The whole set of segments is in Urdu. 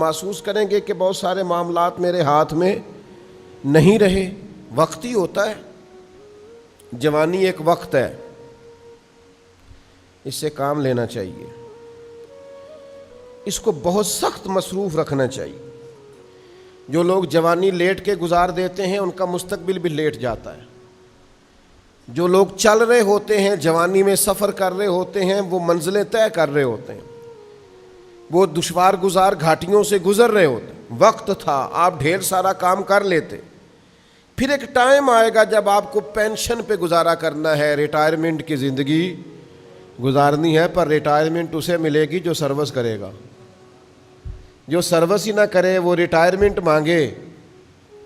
محسوس کریں گے کہ بہت سارے معاملات میرے ہاتھ میں نہیں رہے. وقتی ہوتا ہے. جوانی ایک وقت ہے, اس سے کام لینا چاہیے, اس کو بہت سخت مصروف رکھنا چاہیے. جو لوگ جوانی لیٹ کے گزار دیتے ہیں ان کا مستقبل بھی لیٹ جاتا ہے. جو لوگ چل رہے ہوتے ہیں, جوانی میں سفر کر رہے ہوتے ہیں, وہ منزلیں طے کر رہے ہوتے ہیں, وہ دشوار گزار گھاٹیوں سے گزر رہے ہوتے ہیں. وقت تھا, آپ ڈھیر سارا کام کر لیتے. پھر ایک ٹائم آئے گا جب آپ کو پینشن پہ گزارا کرنا ہے, ریٹائرمنٹ کی زندگی گزارنی ہے, پر ریٹائرمنٹ اسے ملے گی جو سروس کرے گا. جو سروس ہی نہ کرے وہ ریٹائرمنٹ مانگے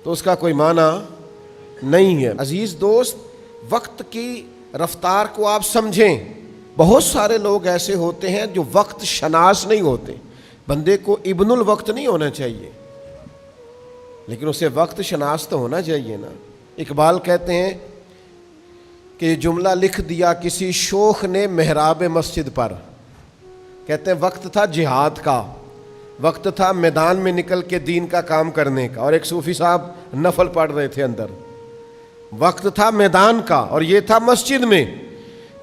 تو اس کا کوئی معنی نہیں ہے. عزیز دوست, وقت کی رفتار کو آپ سمجھیں. بہت سارے لوگ ایسے ہوتے ہیں جو وقت شناس نہیں ہوتے. بندے کو ابن الوقت نہیں ہونا چاہیے, لیکن اسے وقت شناس تو ہونا چاہیے نا. اقبال کہتے ہیں کہ یہ جملہ لکھ دیا کسی شوخ نے محراب مسجد پر. کہتے ہیں وقت تھا جہاد کا, وقت تھا میدان میں نکل کے دین کا کام کرنے کا, اور ایک صوفی صاحب نفل پڑھ رہے تھے اندر. وقت تھا میدان کا اور یہ تھا مسجد میں.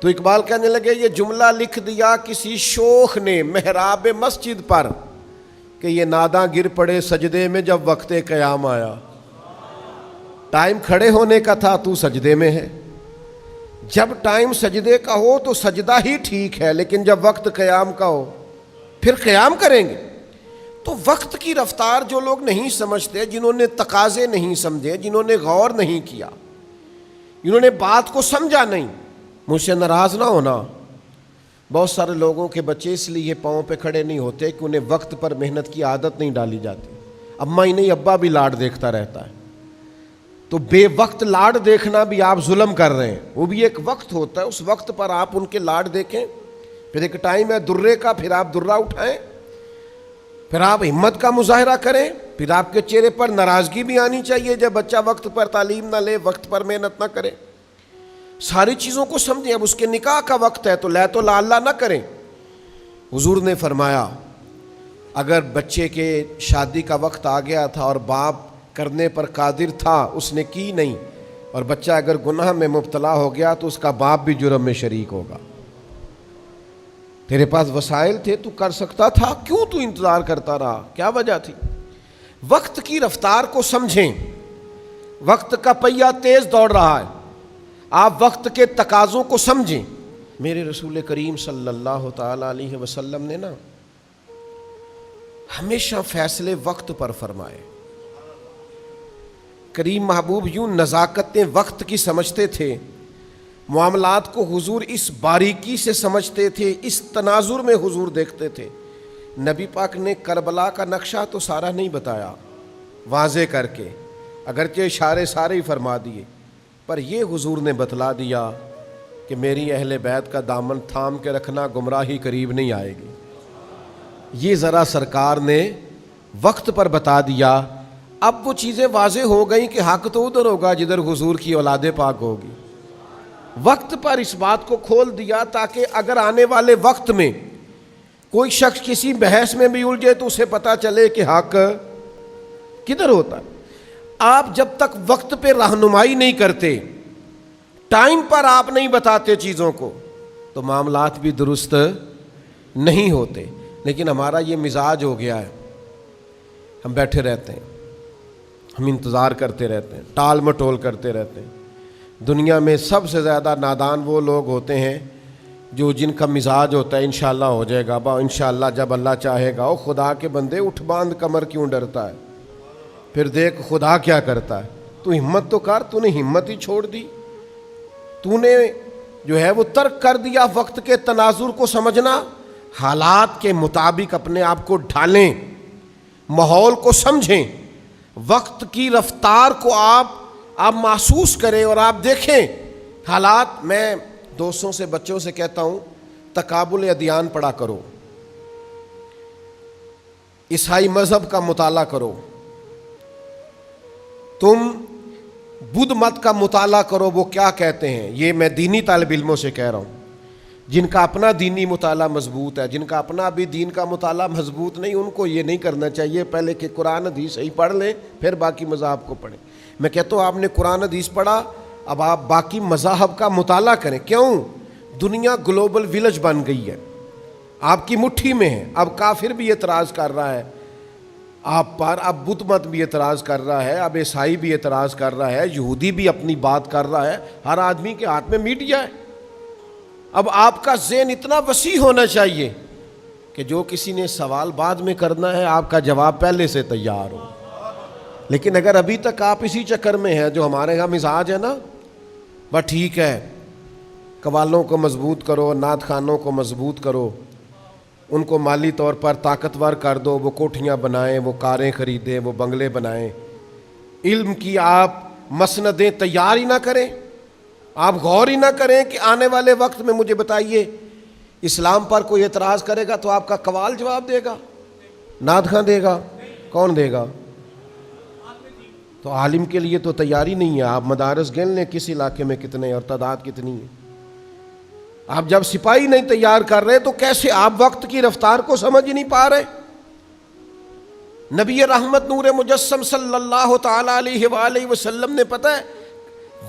تو اقبال کہنے لگے یہ جملہ لکھ دیا کسی شوخ نے محراب مسجد پر کہ یہ ناداں گر پڑے سجدے میں جب وقت قیام آیا. ٹائم کھڑے ہونے کا تھا, تو سجدے میں ہے. جب ٹائم سجدے کا ہو تو سجدہ ہی ٹھیک ہے, لیکن جب وقت قیام کا ہو پھر قیام کریں گے. تو وقت کی رفتار جو لوگ نہیں سمجھتے, جنہوں نے تقاضے نہیں سمجھے, جنہوں نے غور نہیں کیا, جنہوں نے بات کو سمجھا نہیں, مجھ سے ناراض نہ ہونا. بہت سارے لوگوں کے بچے اس لیے پاؤں پہ کھڑے نہیں ہوتے کہ انہیں وقت پر محنت کی عادت نہیں ڈالی جاتی. اماں ہی نہیں, ابا بھی لاڈ دیکھتا رہتا ہے. تو بے وقت لاڈ دیکھنا بھی آپ ظلم کر رہے ہیں. وہ بھی ایک وقت ہوتا ہے, اس وقت پر آپ ان کے لاڈ دیکھیں. پھر ایک ٹائم ہے درے کا, پھر آپ درہ اٹھائیں, پھر آپ ہمت کا مظاہرہ کریں. پھر آپ کے چہرے پر ناراضگی بھی آنی چاہیے جب بچہ وقت پر تعلیم نہ لے, وقت پر محنت نہ کرے. ساری چیزوں کو سمجھیں. اب اس کے نکاح کا وقت ہے تو لا اللہ نہ کریں. حضور نے فرمایا اگر بچے کے شادی کا وقت آ گیا تھا اور باپ کرنے پر قادر تھا, اس نے کی نہیں, اور بچہ اگر گناہ میں مبتلا ہو گیا تو اس کا باپ بھی جرم میں شریک ہوگا. تیرے پاس وسائل تھے, تو کر سکتا تھا, کیوں تو انتظار کرتا رہا, کیا وجہ تھی؟ وقت کی رفتار کو سمجھیں. وقت کا پہیہ تیز دوڑ رہا ہے, آپ وقت کے تقاضوں کو سمجھیں. میرے رسول کریم صلی اللہ تعالی علیہ وسلم نے نا ہمیشہ فیصلے وقت پر فرمائے. کریم محبوب یوں نزاکت وقت کی سمجھتے تھے, معاملات کو حضور اس باریکی سے سمجھتے تھے, اس تناظر میں حضور دیکھتے تھے. نبی پاک نے کربلا کا نقشہ تو سارا نہیں بتایا واضح کر کے, اگرچہ اشارے سارے ہی فرما دیے, پر یہ حضور نے بتلا دیا کہ میری اہل بیت کا دامن تھام کے رکھنا, گمراہی قریب نہیں آئے گی. یہ ذرا سرکار نے وقت پر بتا دیا. اب وہ چیزیں واضح ہو گئیں کہ حق تو ادھر ہوگا جدھر حضور کی اولاد پاک ہوگی. وقت پر اس بات کو کھول دیا تاکہ اگر آنے والے وقت میں کوئی شخص کسی بحث میں بھی الجھے تو اسے پتا چلے کہ حق کدھر ہوتا ہے. آپ جب تک وقت پہ رہنمائی نہیں کرتے, ٹائم پر آپ نہیں بتاتے چیزوں کو, تو معاملات بھی درست نہیں ہوتے. لیکن ہمارا یہ مزاج ہو گیا ہے, ہم بیٹھے رہتے ہیں, ہم انتظار کرتے رہتے ہیں, ٹال مٹول کرتے رہتے ہیں. دنیا میں سب سے زیادہ نادان وہ لوگ ہوتے ہیں جو جن کا مزاج ہوتا ہے انشاءاللہ ہو جائے گا, انشاءاللہ جب اللہ چاہے گا. او خدا کے بندے, اٹھ باندھ کمر کیوں ڈرتا ہے, پھر دیکھ خدا کیا کرتا ہے. تو ہمت تو کر, تو نے ہمت ہی چھوڑ دی, تو نے جو ہے وہ ترک کر دیا وقت کے تناظر کو سمجھنا. حالات کے مطابق اپنے آپ کو ڈھالیں, ماحول کو سمجھیں, وقت کی رفتار کو آپ محسوس کریں اور آپ دیکھیں حالات. میں دوستوں سے, بچوں سے کہتا ہوں تقابل ادیان پڑھا کرو, عیسائی مذہب کا مطالعہ کرو, تم بدھ مت کا مطالعہ کرو, وہ کیا کہتے ہیں. یہ میں دینی طالب علموں سے کہہ رہا ہوں. جن کا اپنا دینی مطالعہ مضبوط ہے، جن کا اپنا بھی دین کا مطالعہ مضبوط نہیں، ان کو یہ نہیں کرنا چاہیے پہلے کہ قرآن حدیث صحیح پڑھ لیں پھر باقی مذاہب کو پڑھیں۔ میں کہتا ہوں آپ نے قرآن حدیث پڑھا، اب آپ باقی مذاہب کا مطالعہ کریں۔ کیوں؟ دنیا گلوبل ویلج بن گئی ہے، آپ کی مٹھی میں ہے۔ اب کافر بھی اعتراض کر رہا ہے آپ پر، اب بدھ مت بھی اعتراض کر رہا ہے، اب عیسائی بھی اعتراض کر رہا ہے، یہودی بھی اپنی بات کر رہا ہے، ہر آدمی کے ہاتھ میں میڈیا ہے۔ اب آپ کا ذہن اتنا وسیع ہونا چاہیے کہ جو کسی نے سوال بعد میں کرنا ہے آپ کا جواب پہلے سے تیار ہو۔ لیکن اگر ابھی تک آپ اسی چکر میں ہیں جو ہمارے یہاں مزاج ہے نا، بس ٹھیک ہے، قوالوں کو مضبوط کرو، نعت خوانوں کو مضبوط کرو، ان کو مالی طور پر طاقتور کر دو، وہ کوٹھیاں بنائیں، وہ کاریں خریدیں، وہ بنگلے بنائیں، علم کی آپ مسندیں تیار ہی نہ کریں، آپ غور ہی نہ کریں کہ آنے والے وقت میں مجھے بتائیے اسلام پر کوئی اعتراض کرے گا تو آپ کا قوال جواب دے گا، نعت خواں دے گا، کون دے گا؟ تو عالم کے لیے تو تیاری نہیں ہے۔ آپ مدارس گن لیں کس علاقے میں کتنے اور تعداد کتنی ہے۔ آپ جب سپاہی نہیں تیار کر رہے تو کیسے آپ وقت کی رفتار کو سمجھ ہی نہیں پا رہے؟ نبی رحمت نور مجسم صلی اللہ تعالی علیہ وآلہ وسلم نے پتہ ہے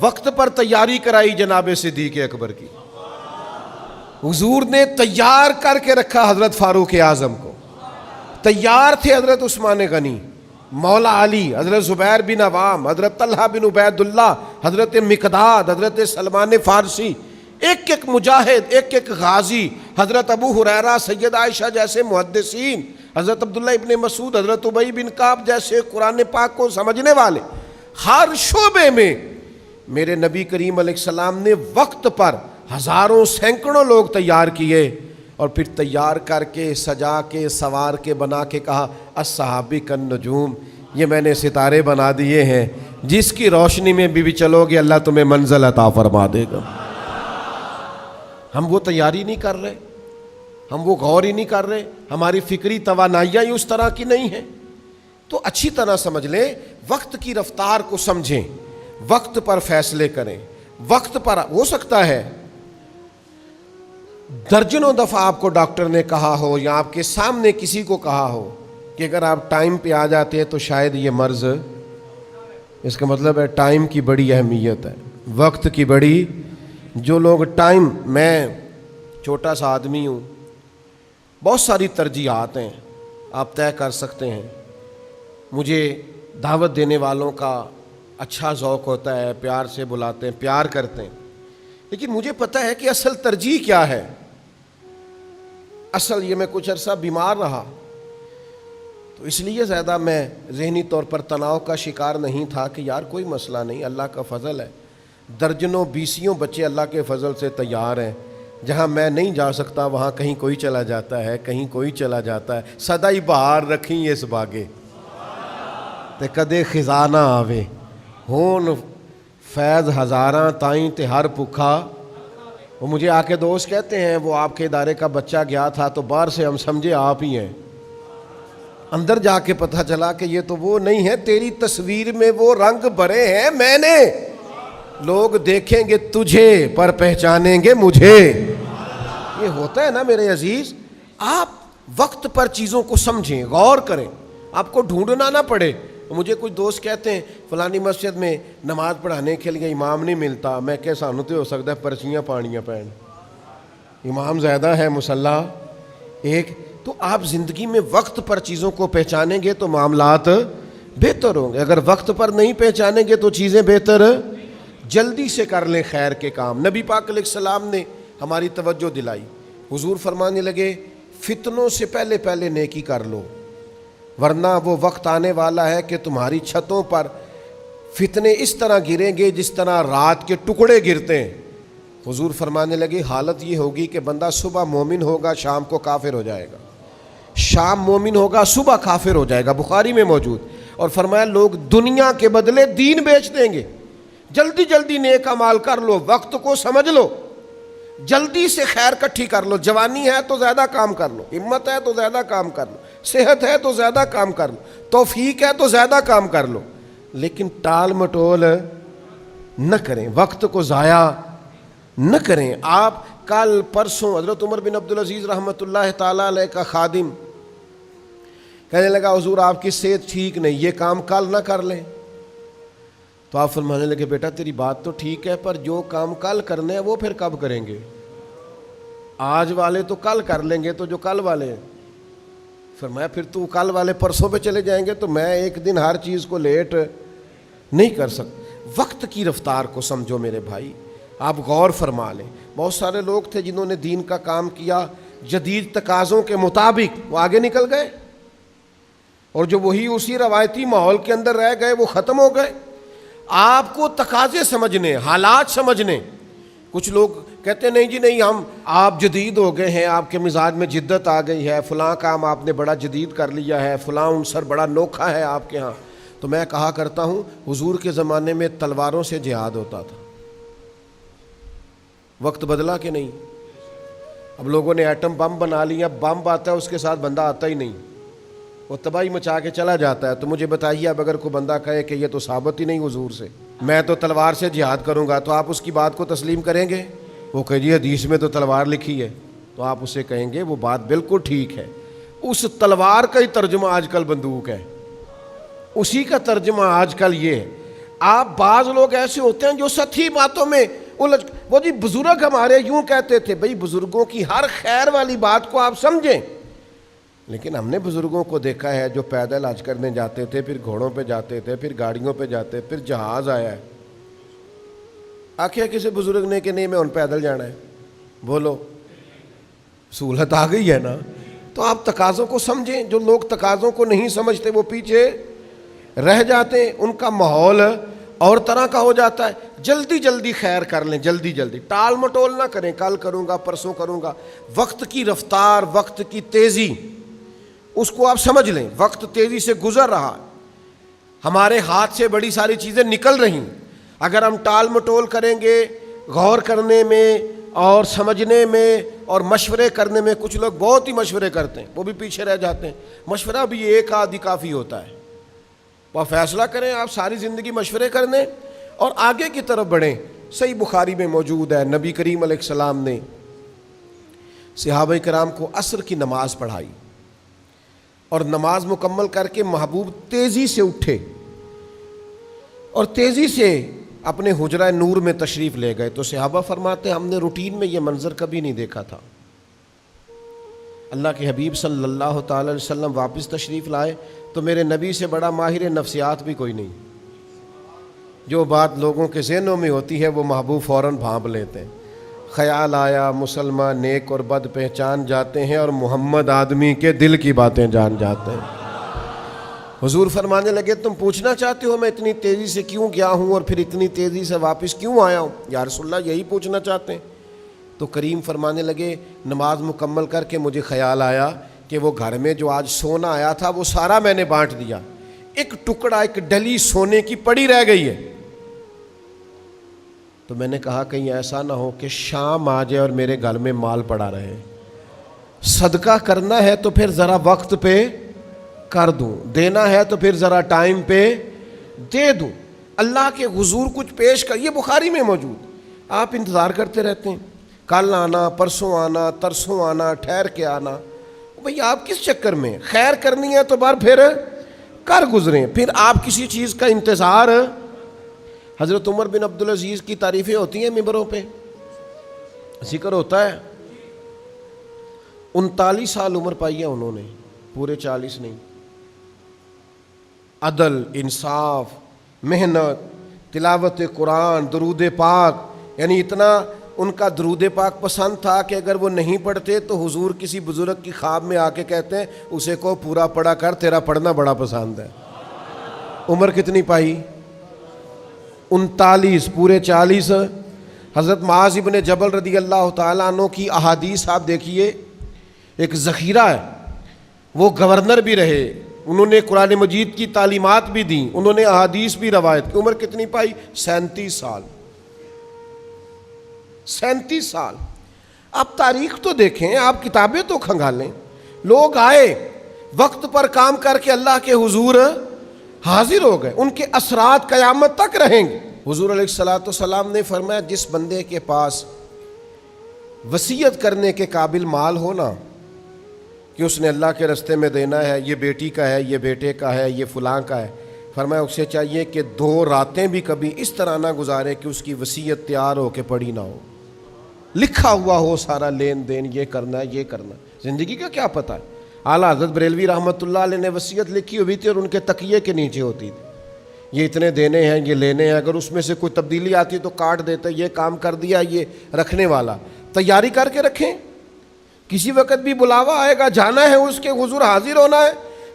وقت پر تیاری کرائی جناب صدیق اکبر کی۔ حضور نے تیار کر کے رکھا حضرت فاروق اعظم کو، تیار تھے حضرت عثمان غنی، مولا علی، حضرت زبیر بن عوام، حضرت طلحہ بن عبید اللہ، حضرت مقداد، حضرت سلمان فارسی، ایک ایک مجاہد، ایک ایک غازی، حضرت ابو ہریرہ، سید عائشہ جیسے محدثین، حضرت عبداللہ ابن مسعود، حضرت ابی بن کعب جیسے قرآن پاک کو سمجھنے والے، ہر شعبے میں میرے نبی کریم علیہ السلام نے وقت پر ہزاروں سینکڑوں لوگ تیار کیے اور پھر تیار کر کے سجا کے سوار کے بنا کے کہا الصحابی کالنجوم، یہ میں نے ستارے بنا دیے ہیں، جس کی روشنی میں بھی چلو گے اللہ تمہیں منزل عطا فرما دے گا۔ ہم وہ تیاری نہیں کر رہے، ہم وہ غور ہی نہیں کر رہے، ہماری فکری توانائیاں ہی اس طرح کی نہیں ہیں۔ تو اچھی طرح سمجھ لیں، وقت کی رفتار کو سمجھیں، وقت پر فیصلے کریں، وقت پر ہو سکتا ہے درجنوں دفعہ آپ کو ڈاکٹر نے کہا ہو یا آپ کے سامنے کسی کو کہا ہو کہ اگر آپ ٹائم پہ آ جاتے ہیں تو شاید یہ مرض، اس کا مطلب ہے ٹائم کی بڑی اہمیت ہے، وقت کی بڑی۔ جو لوگ ٹائم، میں چھوٹا سا آدمی ہوں، بہت ساری ترجیحات ہیں آپ طے کر سکتے ہیں، مجھے دعوت دینے والوں کا اچھا ذوق ہوتا ہے، پیار سے بلاتے ہیں، پیار کرتے ہیں، لیکن مجھے پتہ ہے کہ اصل ترجیح کیا ہے۔ اصل یہ میں کچھ عرصہ بیمار رہا تو اس لیے زیادہ میں ذہنی طور پر تناؤ کا شکار نہیں تھا کہ یار کوئی مسئلہ نہیں، اللہ کا فضل ہے، درجنوں بیسیوں بچے اللہ کے فضل سے تیار ہیں، جہاں میں نہیں جا سکتا وہاں کہیں کوئی چلا جاتا ہے، کہیں کوئی چلا جاتا ہے۔ سدائی بہار رکھیں اس باغے تے کدے خزانہ آوے، ہون فیض ہزاراں تائیں تے ہر بھکھا۔ وہ مجھے آ کے دوست کہتے ہیں وہ آپ کے ادارے کا بچہ گیا تھا تو باہر سے ہم سمجھے آپ ہی ہیں، اندر جا کے پتہ چلا کہ یہ تو وہ نہیں ہے، تیری تصویر میں وہ رنگ بھرے ہیں میں نے، لوگ دیکھیں گے تجھے پر پہچانیں گے مجھے۔ یہ ہوتا ہے نا میرے عزیز، آپ وقت پر چیزوں کو سمجھیں، غور کریں، آپ کو ڈھونڈنا نہ پڑے۔ مجھے کچھ دوست کہتے ہیں فلانی مسجد میں نماز پڑھانے کے لیے امام نہیں ملتا، میں کہ سانو تو ہو سکتا ہے پرچیاں پانیاں پین، امام زیادہ ہے مصلی ایک۔ تو آپ زندگی میں وقت پر چیزوں کو پہچانیں گے تو معاملات بہتر ہوں گے، اگر وقت پر نہیں پہچانیں گے تو چیزیں بہتر۔ جلدی سے کر لیں خیر کے کام۔ نبی پاک علیہ السلام نے ہماری توجہ دلائی، حضور فرمانے لگے فتنوں سے پہلے پہلے نیکی کر لو، ورنہ وہ وقت آنے والا ہے کہ تمہاری چھتوں پر فتنے اس طرح گریں گے جس طرح رات کے ٹکڑے گرتے ہیں۔ حضور فرمانے لگے حالت یہ ہوگی کہ بندہ صبح مومن ہوگا شام کو کافر ہو جائے گا، شام مومن ہوگا صبح کافر ہو جائے گا، بخاری میں موجود۔ اور فرمایا لوگ دنیا کے بدلے دین بیچ دیں گے۔ جلدی جلدی نیک اعمال کر لو، وقت کو سمجھ لو، جلدی سے خیر کٹھی کر لو، جوانی ہے تو زیادہ کام کر لو، ہمت ہے تو زیادہ کام کر لو، صحت ہے تو زیادہ کام کر لو، توفیق ہے تو زیادہ کام کر لو، لیکن ٹال مٹول نہ کریں، وقت کو ضائع نہ کریں۔ آپ کل پرسوں حضرت عمر بن عبدالعزیز رحمۃ اللہ تعالیٰ علیہ کا خادم کہنے لگا حضور آپ کی صحت ٹھیک نہیں، یہ کام کل نہ کر لیں؟ تو آپ فرمانے لگے بیٹا تیری بات تو ٹھیک ہے، پر جو کام کل کرنے ہیں وہ پھر کب کریں گے؟ آج والے تو کل کر لیں گے، تو جو کل والے ہیں۔ فرمایا پھر تو کل والے پرسوں پہ چلے جائیں گے، تو میں ایک دن ہر چیز کو لیٹ نہیں کر سکتا۔ وقت کی رفتار کو سمجھو میرے بھائی، آپ غور فرما لیں۔ بہت سارے لوگ تھے جنہوں نے دین کا کام کیا جدید تقاضوں کے مطابق، وہ آگے نکل گئے، اور جو وہی اسی روایتی ماحول کے اندر رہ گئے وہ ختم ہو گئے۔ آپ کو تقاضے سمجھنے، حالات سمجھنے۔ کچھ لوگ کہتے ہیں نہیں جی نہیں، آپ جدید ہو گئے ہیں، آپ کے مزاج میں جدت آ گئی ہے، فلاں کام آپ نے بڑا جدید کر لیا ہے، فلاں عنصر بڑا نوکھا ہے آپ کے ہاں۔ تو میں کہا کرتا ہوں حضور کے زمانے میں تلواروں سے جہاد ہوتا تھا، وقت بدلا کہ نہیں؟ اب لوگوں نے ایٹم بم بنا لیا، بم آتا ہے اس کے ساتھ بندہ آتا ہی نہیں، وہ تباہی مچا کے چلا جاتا ہے۔ تو مجھے بتائیے اب اگر کوئی بندہ کہے کہ یہ تو ثابت ہی نہیں حضور سے، میں تو تلوار سے جہاد کروں گا، تو آپ اس کی بات کو تسلیم کریں گے؟ وہ کہ جی حدیث میں تو تلوار لکھی ہے، تو آپ اسے کہیں گے وہ بات بالکل ٹھیک ہے، اس تلوار کا ہی ترجمہ آج کل بندوق ہے، اسی کا ترجمہ آج کل یہ ہے۔ آپ بعض لوگ ایسے ہوتے ہیں جو سطحی باتوں میں وہ جی بزرگ ہمارے یوں کہتے تھے، بھئی بزرگوں کی ہر خیر والی بات کو آپ سمجھیں، لیکن ہم نے بزرگوں کو دیکھا ہے جو پیدل حج کرنے جاتے تھے، پھر گھوڑوں پہ جاتے تھے، پھر گاڑیوں پہ جاتے، پھر جہاز آیا ہے۔ آخیا کسی بزرگ نے کہ نہیں میں ان پیدل جانا ہے؟ بولو، سہولت آ گئی ہے نا۔ تو آپ تقاضوں کو سمجھیں، جو لوگ تقاضوں کو نہیں سمجھتے وہ پیچھے رہ جاتے ہیں، ان کا ماحول اور طرح کا ہو جاتا ہے۔ جلدی جلدی خیر کر لیں، جلدی جلدی ٹال مٹول نہ کریں، کل کروں گا پرسوں کروں گا۔ وقت کی رفتار، وقت کی تیزی، اس کو آپ سمجھ لیں۔ وقت تیزی سے گزر رہا، ہمارے ہاتھ سے بڑی ساری چیزیں نکل رہی ہیں۔ اگر ہم ٹال مٹول کریں گے، غور کرنے میں اور سمجھنے میں اور مشورے کرنے میں، کچھ لوگ بہت ہی مشورے کرتے ہیں، وہ بھی پیچھے رہ جاتے ہیں۔ مشورہ بھی ایک آدھی کافی ہوتا ہے، وہ فیصلہ کریں، آپ ساری زندگی مشورے کرنے اور آگے کی طرف بڑھیں۔ صحیح بخاری میں موجود ہے، نبی کریم علیہ السلام نے صحابہ کرام کو عصر کی نماز پڑھائی، اور نماز مکمل کر کے محبوب تیزی سے اٹھے اور تیزی سے اپنے حجرہ نور میں تشریف لے گئے۔ تو صحابہ فرماتے ہیں ہم نے روٹین میں یہ منظر کبھی نہیں دیکھا تھا۔ اللہ کے حبیب صلی اللہ تعالی علیہ وسلم واپس تشریف لائے تو میرے نبی سے بڑا ماہر نفسیات بھی کوئی نہیں، جو بات لوگوں کے ذہنوں میں ہوتی ہے وہ محبوب فوراً بھانپ لیتے ہیں۔ خیال آیا مسلمان نیک اور بد پہچان جاتے ہیں، اور محمد آدمی کے دل کی باتیں جان جاتے ہیں۔ حضور فرمانے لگے تم پوچھنا چاہتے ہو میں اتنی تیزی سے کیوں گیا ہوں اور پھر اتنی تیزی سے واپس کیوں آیا ہوں؟ یا رسول اللہ یہی پوچھنا چاہتے ہیں؟ تو کریم فرمانے لگے نماز مکمل کر کے مجھے خیال آیا کہ وہ گھر میں جو آج سونا آیا تھا وہ سارا میں نے بانٹ دیا، ایک ٹکڑا، ایک ڈلی سونے کی پڑی رہ گئی ہے۔ تو میں نے کہا کہیں ایسا نہ ہو کہ شام آ جائے اور میرے گھر میں مال پڑا رہے، صدقہ کرنا ہے تو پھر ذرا وقت پہ کر دوں، دینا ہے تو پھر ذرا ٹائم پہ دے دوں، اللہ کے حضور کچھ پیش کر۔ یہ بخاری میں موجود، آپ انتظار کرتے رہتے ہیں، کل آنا، پرسوں آنا، ترسوں آنا، ٹھہر کے آنا۔ بھئی آپ کس چکر میں؟ خیر کرنی ہے تو بار پھر کر گزریں، پھر آپ کسی چیز کا انتظار۔ حضرت عمر بن عبدالعزیز کی تعریفیں ہوتی ہیں ممبروں پہ، ذکر ہوتا ہے، 39 سال عمر پائی ہے انہوں نے، پورے 40 نہیں۔ عدل، انصاف، محنت، تلاوت قرآن، درود پاک، یعنی اتنا ان کا درود پاک پسند تھا کہ اگر وہ نہیں پڑھتے تو حضور کسی بزرگ کی خواب میں آ کے کہتے ہیں اسے کو پورا پڑھا کر، تیرا پڑھنا بڑا پسند ہے۔ عمر کتنی پائی؟ 39، پورے 40۔ حضرت معاذ بن جبل رضی اللہ تعالیٰ عنہ کی احادیث آپ دیکھیے، ایک ذخیرہ ہے، وہ گورنر بھی رہے، انہوں نے قرآن مجید کی تعلیمات بھی دیں، انہوں نے احادیث بھی روایت کی۔ عمر کتنی پائی؟ 37 سال۔ 37 سال۔ آپ تاریخ تو دیکھیں، آپ کتابیں تو کھنگالیں، لوگ آئے وقت پر کام کر کے اللہ کے حضور حاضر ہو گئے، ان کے اثرات قیامت تک رہیں گے۔ حضور علیہ الصلوۃ والسلام نے فرمایا جس بندے کے پاس وصیت کرنے کے قابل مال ہونا کہ اس نے اللہ کے راستے میں دینا ہے، یہ بیٹی کا ہے، یہ بیٹے کا ہے، یہ فلاں کا ہے، فرمایا اسے چاہیے کہ 2 راتیں بھی کبھی اس طرح نہ گزارے کہ اس کی وصیت تیار ہو کے پڑی نہ ہو، لکھا ہوا ہو سارا لین دین، یہ کرنا ہے یہ کرنا ہے۔ زندگی کا کیا پتہ ہے؟ اعلیٰ حضرت بریلوی رحمۃ اللہ علیہ نے وصیت لکھی ہوئی تھی اور ان کے تکیے کے نیچے ہوتی تھی، یہ اتنے دینے ہیں، یہ لینے ہیں، اگر اس میں سے کوئی تبدیلی آتی تو کاٹ دیتے، یہ کام کر دیا، یہ رکھنے والا، تیاری کر کے رکھیں، کسی وقت بھی بلاوا آئے گا، جانا ہے، اس کے حضور حاضر ہونا ہے۔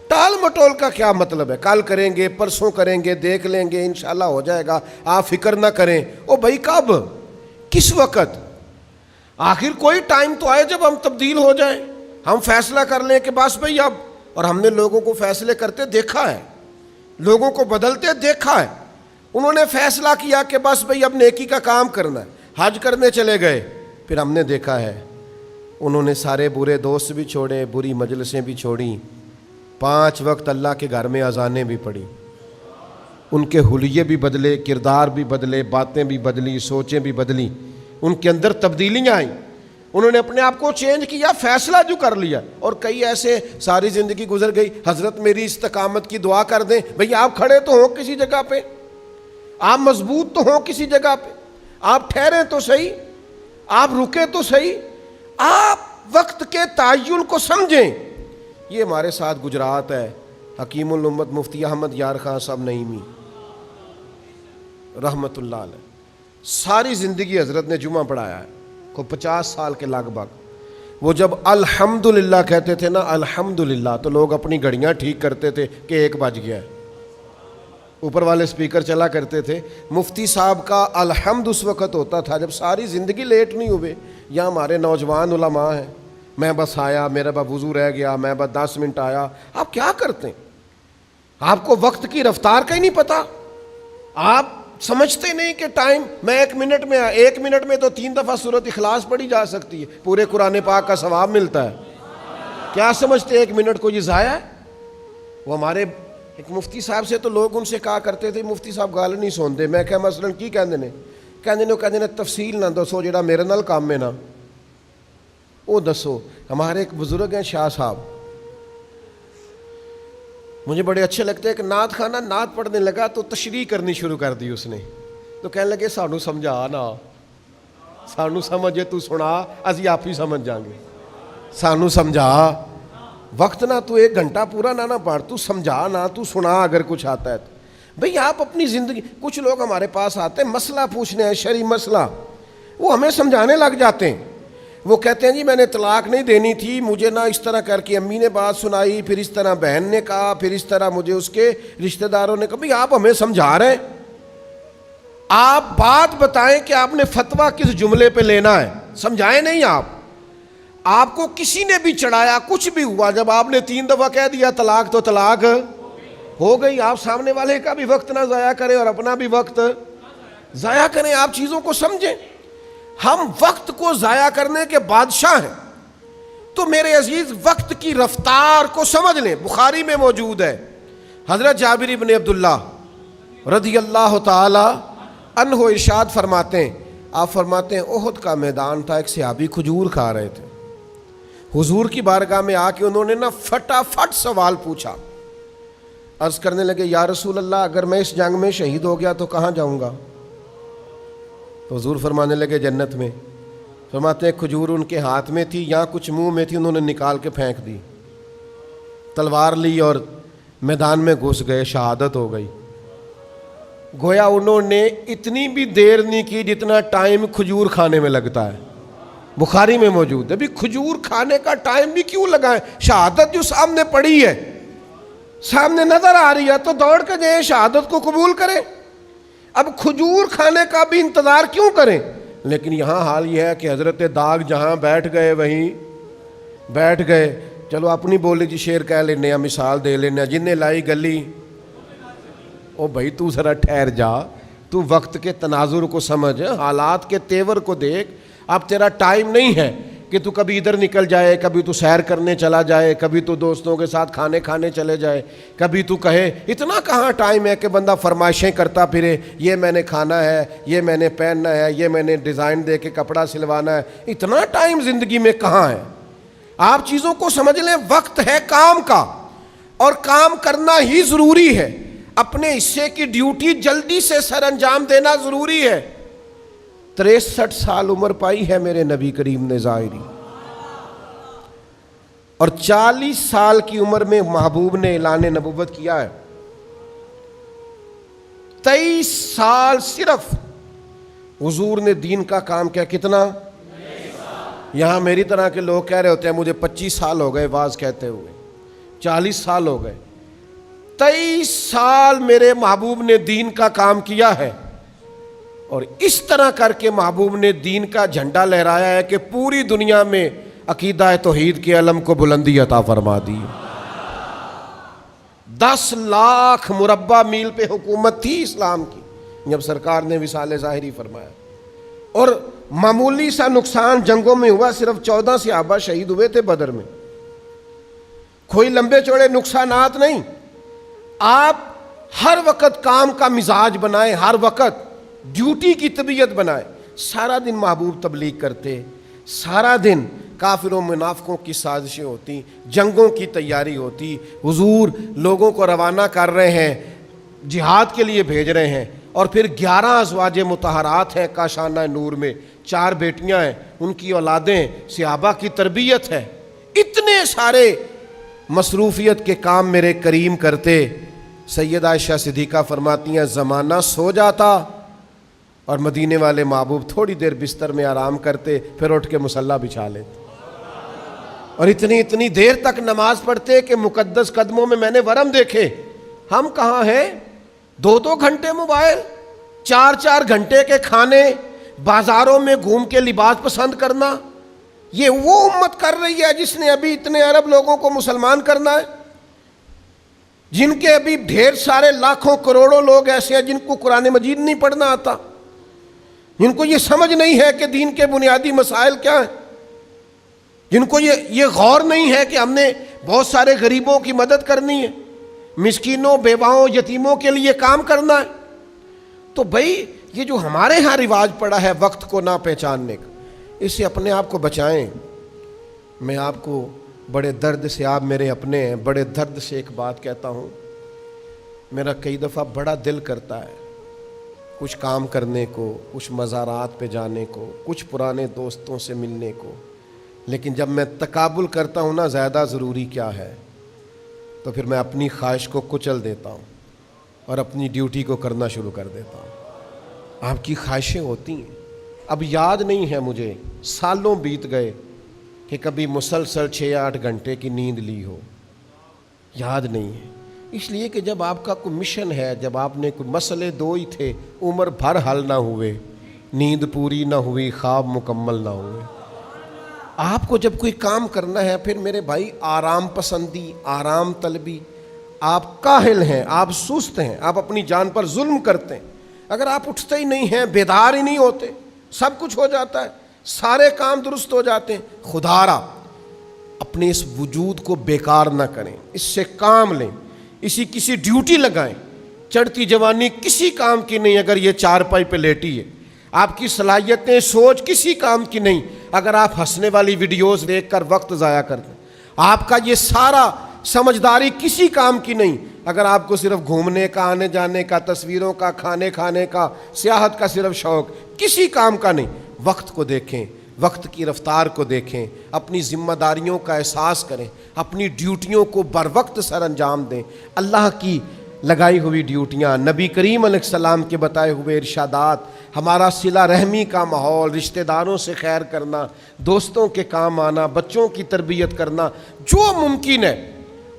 ٹال مٹول کا کیا مطلب ہے؟ کل کریں گے، پرسوں کریں گے، دیکھ لیں گے، انشاءاللہ ہو جائے گا، آپ فکر نہ کریں۔ او بھائی کب؟ کس وقت؟ آخر کوئی ٹائم تو آئے جب ہم تبدیل ہو جائیں، ہم فیصلہ کر لیں کہ بس بھئی اب، اور ہم نے لوگوں کو فیصلے کرتے دیکھا ہے، لوگوں کو بدلتے دیکھا ہے۔ انہوں نے فیصلہ کیا کہ بس بھئی اب نیکی کا کام کرنا ہے، حج کرنے چلے گئے، پھر ہم نے دیکھا ہے انہوں نے سارے برے دوست بھی چھوڑے، بری مجلسیں بھی چھوڑیں، 5 وقت اللہ کے گھر میں اذانیں بھی پڑھی، ان کے حلیے بھی بدلے، کردار بھی بدلے، باتیں بھی بدلی، سوچیں بھی بدلی، ان کے اندر تبدیلیاں آئیں، انہوں نے اپنے آپ کو چینج کیا، فیصلہ جو کر لیا۔ اور کئی ایسے ساری زندگی گزر گئی، حضرت میری استقامت کی دعا کر دیں، بھئی آپ کھڑے تو ہوں کسی جگہ پہ، آپ مضبوط تو ہوں کسی جگہ پہ، آپ ٹھہریں تو صحیح، آپ رکے تو صحیح، آپ وقت کے تعین کو سمجھیں۔ یہ ہمارے ساتھ گجرات ہے، حکیم الامت مفتی احمد یار خان صاحب نعیمی رحمت اللہ علیہ، ساری زندگی حضرت نے جمعہ پڑھایا ہے، کو 50 سال کے لگ بھگ۔ وہ جب الحمدللہ کہتے تھے نا، الحمدللہ، تو لوگ اپنی گھڑیاں ٹھیک کرتے تھے کہ 1 بج گیا ہے، اوپر والے سپیکر چلا کرتے تھے۔ مفتی صاحب کا الحمد اس وقت ہوتا تھا جب ساری زندگی لیٹ نہیں ہوئے۔ یا ہمارے نوجوان علماء ہیں، میں بس آیا، میرا بس وضو رہ گیا، میں بس 10 منٹ آیا۔ آپ کیا کرتے ہیں؟ آپ کو وقت کی رفتار کا ہی نہیں پتا، آپ سمجھتے نہیں کہ ٹائم، میں 1 منٹ میں، 1 منٹ میں تو 3 دفعہ سورۃ اخلاص پڑھی جا سکتی ہے، پورے قرآن پاک کا ثواب ملتا ہے۔ کیا سمجھتے 1 منٹ کو یہ ضائع ہے؟ وہ ہمارے ایک مفتی صاحب سے تو لوگ ان سے کہا کرتے تھے، مفتی صاحب گل نہیں سنتے۔ میں کہا مثلاً کی کہندے نے؟ کہندے نے تفصیل نہ دسو، جڑا میرے نال کام ہے نا وہ دسو۔ ہمارے ایک بزرگ ہیں شاہ صاحب، مجھے بڑے اچھے لگتے ہیں کہ نعت خانہ نعت پڑھنے لگا تو تشریح کرنی شروع کر دی اس نے، تو کہنے لگے سانو سمجھا نا، سانو سمجھے تو سنا، اسی آپ ہی سمجھ جائیں گے، سانو سمجھا، وقت نہ تو 1 گھنٹہ پورا نہ پڑھ، تو سمجھا نہ، تو سنا اگر کچھ آتا ہے تو۔ بھئی آپ اپنی زندگی، کچھ لوگ ہمارے پاس آتے ہیں مسئلہ پوچھنے ہیں، شرعی مسئلہ، وہ ہمیں سمجھانے لگ جاتے ہیں۔ وہ کہتے ہیں جی میں نے طلاق نہیں دینی تھی، مجھے نہ اس طرح کر کے امی نے بات سنائی، پھر اس طرح بہن نے کہا، پھر اس طرح مجھے اس کے رشتہ داروں نے کہا۔ بھئی آپ ہمیں سمجھا رہے ہیں، آپ بات بتائیں کہ آپ نے فتویٰ کس جملے پہ لینا ہے، سمجھائیں نہیں آپ کو کسی نے بھی چڑھایا، کچھ بھی ہوا، جب آپ نے 3 دفعہ کہہ دیا طلاق تو طلاق ہو گئی۔ آپ سامنے والے کا بھی وقت نہ ضائع کریں اور اپنا بھی وقت ضائع کریں، آپ چیزوں کو سمجھیں۔ ہم وقت کو ضائع کرنے کے بادشاہ ہیں، تو میرے عزیز وقت کی رفتار کو سمجھ لیں۔ بخاری میں موجود ہے، حضرت جابر بن عبداللہ رضی اللہ تعالی عنہ ارشاد فرماتے ہیں، آپ فرماتے ہیں احد کا میدان تھا، ایک صحابی کھجور کھا رہے تھے، حضور کی بارگاہ میں آ کے انہوں نے نا فٹافٹ سوال پوچھا، عرض کرنے لگے یا رسول اللہ اگر میں اس جنگ میں شہید ہو گیا تو کہاں جاؤں گا؟ تو حضور فرمانے لگے جنت میں۔ فرماتے ہیں کھجور ان کے ہاتھ میں تھی یا کچھ منہ میں تھی، انہوں نے نکال کے پھینک دی، تلوار لی اور میدان میں گھس گئے، شہادت ہو گئی۔ گویا انہوں نے اتنی بھی دیر نہیں کی جتنا ٹائم کھجور کھانے میں لگتا ہے، بخاری میں موجود ہے۔ بھی کھجور کھانے کا ٹائم بھی کیوں لگائیں؟ شہادت جو سامنے پڑی ہے، سامنے نظر آ رہی ہے، تو دوڑ کے جائیں شہادت کو قبول کریں۔ اب کھجور کھانے کا بھی انتظار کیوں کریں؟ لیکن یہاں حال یہ ہے کہ حضرت داغ جہاں بیٹھ گئے وہیں بیٹھ گئے۔ چلو اپنی بولی جی شعر کہہ لینے ہیں، مثال دے لینے ہیں، جن نے لائی گلی، او بھائی تو ذرا ٹھہر جا، تو وقت کے تناظر کو سمجھ، حالات کے تیور کو دیکھ۔ اب تیرا ٹائم نہیں ہے کہ تو کبھی ادھر نکل جائے، کبھی تو سیر کرنے چلا جائے، کبھی تو دوستوں کے ساتھ کھانے چلے جائے، کبھی تو کہے اتنا کہاں ٹائم ہے کہ بندہ فرمائشیں کرتا پھرے، یہ میں نے کھانا ہے، یہ میں نے پہننا ہے، یہ میں نے ڈیزائن دے کے کپڑا سلوانا ہے۔ اتنا ٹائم زندگی میں کہاں ہے؟ آپ چیزوں کو سمجھ لیں، وقت ہے کام کا اور کام کرنا ہی ضروری ہے، اپنے حصے کی ڈیوٹی جلدی سے سر انجام دینا ضروری ہے۔ 63 سال عمر پائی ہے میرے نبی کریم نے ظاہری، اور 40 سال کی عمر میں محبوب نے اعلان نبوت کیا ہے۔ 23 سال صرف حضور نے دین کا کام کیا۔ کتنا؟ یہاں میری طرح کے لوگ کہہ رہے ہوتے ہیں مجھے 25 سال ہو گئے واز کہتے ہوئے، 40 سال ہو گئے۔ 23 سال میرے محبوب نے دین کا کام کیا ہے، اور اس طرح کر کے محبوب نے دین کا جھنڈا لہرایا ہے کہ پوری دنیا میں عقیدہ توحید کے علم کو بلندی عطا فرما دی۔ 10 لاکھ مربع میل پہ حکومت تھی اسلام کی جب سرکار نے وصال ظاہری فرمایا، اور معمولی سا نقصان جنگوں میں ہوا، صرف 14 صحابہ شہید ہوئے تھے بدر میں، کوئی لمبے چوڑے نقصانات نہیں۔ آپ ہر وقت کام کا مزاج بنائیں، ہر وقت ڈیوٹی کی طبیعت بنائیں۔ سارا دن محبوب تبلیغ کرتے، سارا دن کافروں منافقوں کی سازشیں ہوتی، جنگوں کی تیاری ہوتی، حضور لوگوں کو روانہ کر رہے ہیں، جہاد کے لیے بھیج رہے ہیں، اور پھر 11 ازواج مطہرات ہیں کاشانہ نور میں، 4 بیٹیاں ہیں، ان کی اولادیں، صحابہ کی تربیت ہے، اتنے سارے مصروفیت کے کام میرے کریم کرتے۔ سیدہ عائشہ صدیقہ فرماتی ہیں زمانہ سو جاتا اور مدینے والے محبوب تھوڑی دیر بستر میں آرام کرتے، پھر اٹھ کے مصلی بچھا لیتے، اور اتنی دیر تک نماز پڑھتے کہ مقدس قدموں میں نے ورم دیکھے۔ ہم کہاں ہیں؟ 2 گھنٹے موبائل، 4 گھنٹے کے کھانے، بازاروں میں گھوم کے لباس پسند کرنا۔ یہ وہ امت کر رہی ہے جس نے ابھی اتنے ارب لوگوں کو مسلمان کرنا ہے، جن کے ابھی ڈھیر سارے لاکھوں کروڑوں لوگ ایسے ہیں جن کو قرآن مجید نہیں پڑھنا آتا، جن کو یہ سمجھ نہیں ہے کہ دین کے بنیادی مسائل کیا ہیں، جن کو یہ غور نہیں ہے کہ ہم نے بہت سارے غریبوں کی مدد کرنی ہے، مسکینوں، بیواؤں، یتیموں کے لیے کام کرنا ہے۔ تو بھائی یہ جو ہمارے ہاں رواج پڑا ہے وقت کو نہ پہچاننے کا، اس سے اپنے آپ کو بچائیں۔ میں آپ کو بڑے درد سے، آپ میرے اپنے ہیں، بڑے درد سے ایک بات کہتا ہوں، میرا کئی دفعہ بڑا دل کرتا ہے کچھ کام کرنے کو، کچھ مزارات پہ جانے کو، کچھ پرانے دوستوں سے ملنے کو، لیکن جب میں تقابل کرتا ہوں نا زیادہ ضروری کیا ہے، تو پھر میں اپنی خواہش کو کچل دیتا ہوں اور اپنی ڈیوٹی کو کرنا شروع کر دیتا ہوں۔ آپ کی خواہشیں ہوتی ہیں، اب یاد نہیں ہے مجھے، سالوں بیت گئے کہ کبھی مسلسل 6-8 گھنٹے کی نیند لی ہو، یاد نہیں ہے۔ اس لیے کہ جب آپ کا کوئی مشن ہے، جب آپ نے کوئی مسئلے 2 ہی تھے، عمر بھر حل نہ ہوئے، نیند پوری نہ ہوئی، خواب مکمل نہ ہوئے، آپ کو جب کوئی کام کرنا ہے، پھر میرے بھائی آرام پسندی، آرام طلبی، آپ کاہل ہیں، آپ سست ہیں، آپ اپنی جان پر ظلم کرتے ہیں۔ اگر آپ اٹھتے ہی نہیں ہیں، بیدار ہی نہیں ہوتے، سب کچھ ہو جاتا ہے، سارے کام درست ہو جاتے ہیں، خدا را اپنے اس وجود کو بیکار نہ کریں، اس سے کام لیں، کسی ڈیوٹی لگائیں۔ چڑھتی جوانی کسی کام کی نہیں اگر یہ چارپائی پہ لیٹی ہے، آپ کی صلاحیتیں، سوچ کسی کام کی نہیں اگر آپ ہنسنے والی ویڈیوز دیکھ کر وقت ضائع کرتے ہیں، آپ کا یہ سارا سمجھداری کسی کام کی نہیں اگر آپ کو صرف گھومنے کا، آنے جانے کا، تصویروں کا، کھانے کا، سیاحت کا صرف شوق، کسی کام کا نہیں۔ وقت کو دیکھیں، وقت کی رفتار کو دیکھیں، اپنی ذمہ داریوں کا احساس کریں، اپنی ڈیوٹیوں کو بر وقت سر انجام دیں۔ اللہ کی لگائی ہوئی ڈیوٹیاں، نبی کریم علیہ السلام کے بتائے ہوئے ارشادات، ہمارا صلہ رحمی کا ماحول، رشتہ داروں سے خیر کرنا، دوستوں کے کام آنا، بچوں کی تربیت کرنا، جو ممکن ہے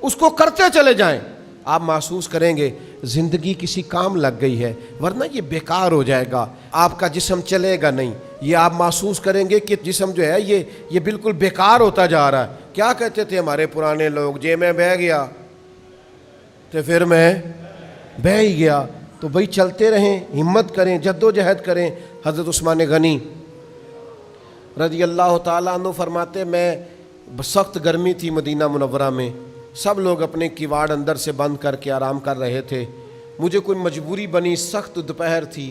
اس کو کرتے چلے جائیں۔ آپ محسوس کریں گے زندگی کسی کام لگ گئی ہے، ورنہ یہ بیکار ہو جائے گا، آپ کا جسم چلے گا نہیں، یہ آپ محسوس کریں گے کہ جسم جو ہے یہ بالکل بیکار ہوتا جا رہا ہے۔ کیا کہتے تھے ہمارے پرانے لوگ، جے میں بہ گیا تو پھر میں بہ ہی گیا۔ تو بھائی چلتے رہیں، ہمت کریں، جد و جہد کریں۔ حضرت عثمان غنی رضی اللہ تعالیٰ عنہ فرماتے میں سخت گرمی تھی مدینہ منورہ میں، سب لوگ اپنے کیواڑ اندر سے بند کر کے آرام کر رہے تھے، مجھے کوئی مجبوری بنی، سخت دوپہر تھی،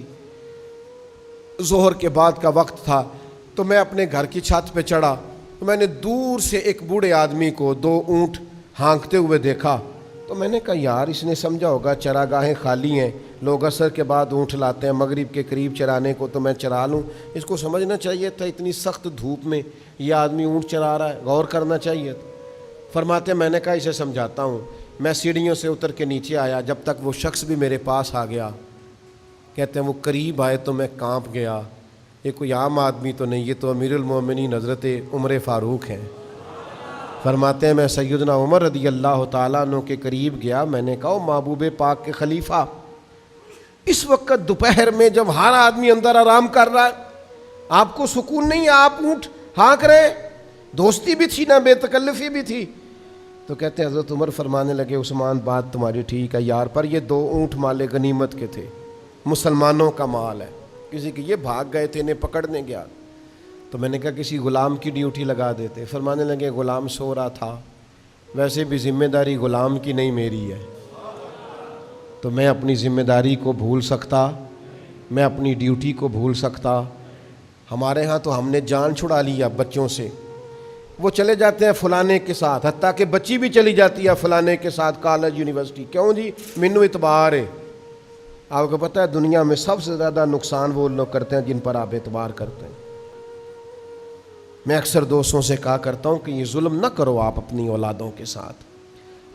ظہر کے بعد کا وقت تھا، تو میں اپنے گھر کی چھت پہ چڑھا تو میں نے دور سے ایک بوڑھے آدمی کو 2 اونٹ ہانکتے ہوئے دیکھا، تو میں نے کہا یار اس نے سمجھا ہوگا چراگاہیں خالی ہیں، لوگ عصر کے بعد اونٹ لاتے ہیں مغرب کے قریب چرانے کو، تو میں چرا لوں، اس کو سمجھنا چاہیے تھا اتنی سخت دھوپ میں یہ آدمی اونٹ چرا رہا ہے، غور کرنا چاہیے تھا۔ فرماتے میں نے کہا اسے سمجھاتا ہوں، میں سیڑھیوں سے اتر کے نیچے آیا، جب تک وہ شخص بھی میرے پاس آ گیا، کہتے ہیں وہ قریب آئے تو میں کانپ گیا، یہ کوئی عام آدمی تو نہیں، یہ تو امیر المومنین حضرت عمر فاروق ہیں۔ فرماتے ہیں میں سیدنا عمر رضی اللہ تعالیٰ عنہ کے قریب گیا، میں نے کہا محبوب پاک کے خلیفہ، اس وقت دوپہر میں جب ہر آدمی اندر آرام کر رہا ہے آپ کو سکون نہیں ہے، آپ اونٹ ہانک رہے، دوستی بھی تھی نہ بے تکلفی بھی تھی۔ تو کہتے ہیں حضرت عمر فرمانے لگے عثمان بات تمہاری ٹھیک ہے یار، پر یہ 2 اونٹ مال غنیمت کے تھے، مسلمانوں کا مال ہے، کسی کے یہ بھاگ گئے تھے انہیں پکڑنے گیا، تو میں نے کہا کسی غلام کی ڈیوٹی لگا دیتے۔ فرمانے لگے غلام سو رہا تھا، ویسے بھی ذمہ داری غلام کی نہیں میری ہے، تو میں اپنی ذمہ داری کو بھول سکتا، میں اپنی ڈیوٹی کو بھول سکتا؟ ہمارے ہاں تو ہم نے جان چھڑا لیا بچوں سے، وہ چلے جاتے ہیں فلانے کے ساتھ، حتیٰ کہ بچی بھی چلی جاتی ہے فلانے کے ساتھ کالج یونیورسٹی، کیوں جی مینو اعتبار ہے۔ آپ کو پتہ ہے دنیا میں سب سے زیادہ نقصان وہ لوگ کرتے ہیں جن پر آپ اعتبار کرتے ہیں۔ میں اکثر دوستوں سے کہا کرتا ہوں کہ یہ ظلم نہ کرو آپ اپنی اولادوں کے ساتھ،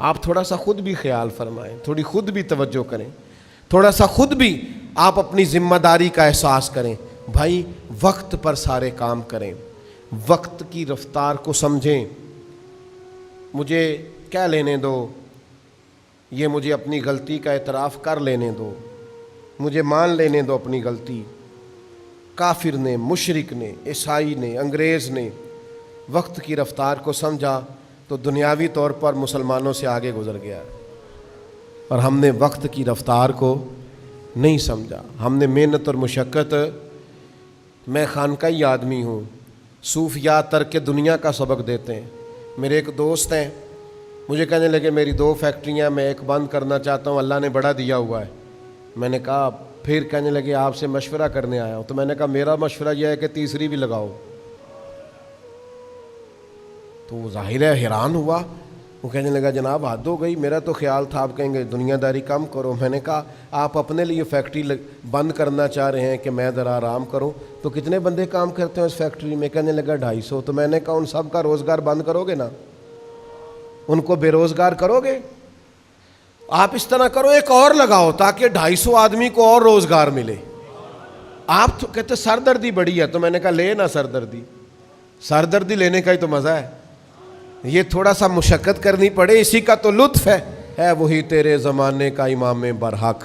آپ تھوڑا سا خود بھی خیال فرمائیں، تھوڑی خود بھی توجہ کریں، تھوڑا سا خود بھی آپ اپنی ذمہ داری کا احساس کریں۔ بھائی وقت پر سارے کام کریں، وقت کی رفتار کو سمجھیں، مجھے کیا لینے دو، یہ مجھے اپنی غلطی کا اعتراف کر لینے دو، مجھے مان لینے دو اپنی غلطی۔ کافر نے، مشرک نے، عیسائی نے، انگریز نے وقت کی رفتار کو سمجھا تو دنیاوی طور پر مسلمانوں سے آگے گزر گیا، اور ہم نے وقت کی رفتار کو نہیں سمجھا، ہم نے محنت اور مشقت۔ میں خانقاہی آدمی ہوں، صوفیات ترک دنیا کا سبق دیتے ہیں۔ میرے ایک دوست ہیں، مجھے کہنے لگے میری 2 فیکٹریاں میں ایک بند کرنا چاہتا ہوں، اللہ نے بڑا دیا ہوا ہے۔ میں نے کہا، پھر کہنے لگے آپ سے مشورہ کرنے آیا ہوں، تو میں نے کہا میرا مشورہ یہ ہے کہ تیسری بھی لگاؤ۔ تو وہ ظاہر ہے حیران ہوا، وہ کہنے لگا جناب حد ہو گئی، میرا تو خیال تھا آپ کہیں گے دنیا داری کم کرو۔ میں نے کہا آپ اپنے لیے فیکٹری بند کرنا چاہ رہے ہیں کہ میں ذرا آرام کروں، تو کتنے بندے کام کرتے ہیں اس فیکٹری میں؟ کہنے لگا 250۔ تو میں نے کہا ان سب کا روزگار بند کرو گے نا، ان کو بے روزگار کرو گے؟ آپ اس طرح کرو ایک اور لگاؤ تاکہ 250 آدمی کو اور روزگار ملے۔ آپ تو کہتے سردردی بڑی ہے، تو میں نے کہا لے نا سردردی لینے کا ہی تو مزہ ہے، یہ تھوڑا سا مشقت کرنی پڑے، اسی کا تو لطف ہے وہی تیرے زمانے کا امام برحق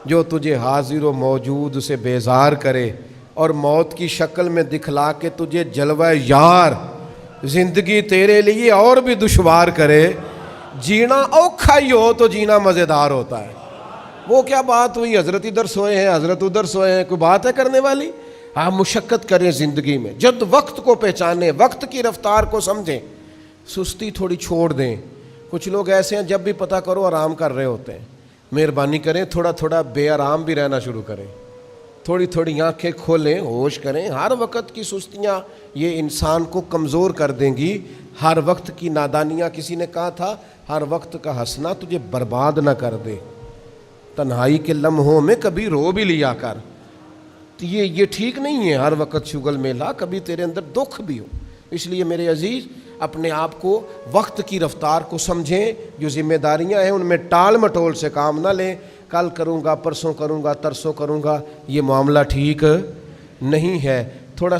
جو تجھے حاضر و موجود سے بیزار کرے اور موت کی شکل میں دکھلا کے تجھے جلوہ یار زندگی تیرے لیے اور بھی دشوار کرے۔ جینا اوکھا ہی ہو تو جینا مزیدار ہوتا ہے۔ وہ کیا بات ہوئی، حضرت ادھر سوئے ہیں حضرت ادھر سوئے ہیں، کوئی بات ہے کرنے والی؟ آپ مشقت کریں زندگی میں، جد وقت کو پہچانیں، وقت کی رفتار کو سمجھیں، سستی تھوڑی چھوڑ دیں۔ کچھ لوگ ایسے ہیں جب بھی پتہ کرو آرام کر رہے ہوتے ہیں، مہربانی کریں تھوڑا تھوڑا بے آرام بھی رہنا شروع کریں، تھوڑی تھوڑی آنکھیں کھولیں، ہوش کریں۔ ہر وقت کی سستیاں یہ انسان کو کمزور کر دیں گی، ہر وقت کی نادانیاں، کسی نے کہا تھا ہر وقت کا ہنسنا تجھے برباد نہ کر دے، تنہائی کے لمحوں میں کبھی رو بھی لیا کر۔ یہ ٹھیک نہیں ہے ہر وقت شغل میلہ، کبھی تیرے اندر دکھ بھی ہو۔ اس لیے میرے عزیز اپنے آپ کو وقت کی رفتار کو سمجھیں، جو ذمہ داریاں ہیں ان میں ٹال مٹول سے کام نہ لیں، کل کروں گا، پرسوں کروں گا، ترسوں کروں گا، یہ معاملہ ٹھیک نہیں ہے۔ تھوڑا